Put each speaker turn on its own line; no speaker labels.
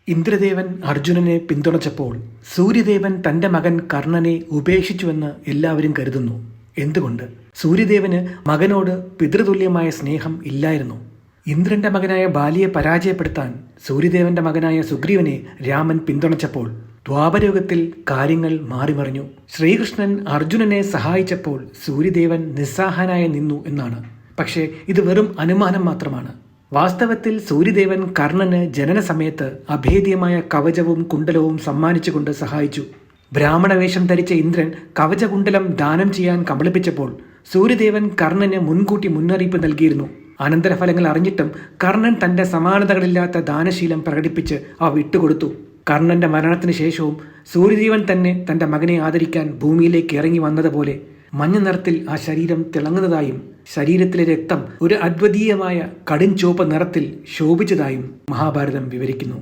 ഇന്ദ്രദേവൻ അർജുനനെ പിന്തുണച്ചപ്പോൾ സൂര്യദേവൻ തന്റെ മകൻ കർണനെ ഉപേക്ഷിച്ചുവെന്ന് എല്ലാവരും കരുതുന്നു. എന്തുകൊണ്ട്? സൂര്യദേവന് മകനോട് പിതൃതുല്യമായ സ്നേഹം ഇല്ലായിരുന്നു. ഇന്ദ്രന്റെ മകനായ ബാലിയെ പരാജയപ്പെടുത്താൻ സൂര്യദേവന്റെ മകനായ സുഗ്രീവനെ രാമൻ പിന്തുണച്ചപ്പോൾ ദ്വാപരയുഗത്തിൽ കാര്യങ്ങൾ മാറിമറിഞ്ഞു. ശ്രീകൃഷ്ണൻ അർജുനനെ സഹായിച്ചപ്പോൾ സൂര്യദേവൻ നിസ്സഹായനായി നിന്നു എന്നാണ്. പക്ഷേ ഇത് വെറും അനുമാനം മാത്രമാണ്. വാസ്തവത്തിൽ സൂര്യദേവൻ കർണന് ജനന സമയത്ത് അഭേദ്യമായ കവചവും കുണ്ടലവും സമ്മാനിച്ചുകൊണ്ട് സഹായിച്ചു. ബ്രാഹ്മണവേഷം ധരിച്ച ഇന്ദ്രൻ കവചകുണ്ടലം ദാനം ചെയ്യാൻ കബളിപ്പിച്ചപ്പോൾ സൂര്യദേവൻ കർണന് മുൻകൂട്ടി മുന്നറിയിപ്പ് നൽകിയിരുന്നു. അനന്തരഫലങ്ങൾ അറിഞ്ഞിട്ടും കർണൻ തന്റെ സമാനതകളില്ലാത്ത ദാനശീലം പ്രകടിപ്പിച്ച് അവ വിട്ടുകൊടുത്തു. കർണന്റെ മരണത്തിന് ശേഷവും സൂര്യദേവൻ തന്നെ തന്റെ മകനെ ആദരിക്കാൻ ഭൂമിയിലേക്ക് ഇറങ്ങി വന്നതുപോലെ മഞ്ഞ നിറത്തിൽ ആ ശരീരം തിളങ്ങുന്നതായും ശരീരത്തിലെ രക്തം ഒരു അദ്വിതീയമായ കടും ചുവപ്പ് നിറത്തിൽ ശോഭിച്ചതായും മഹാഭാരതം വിവരിക്കുന്നു.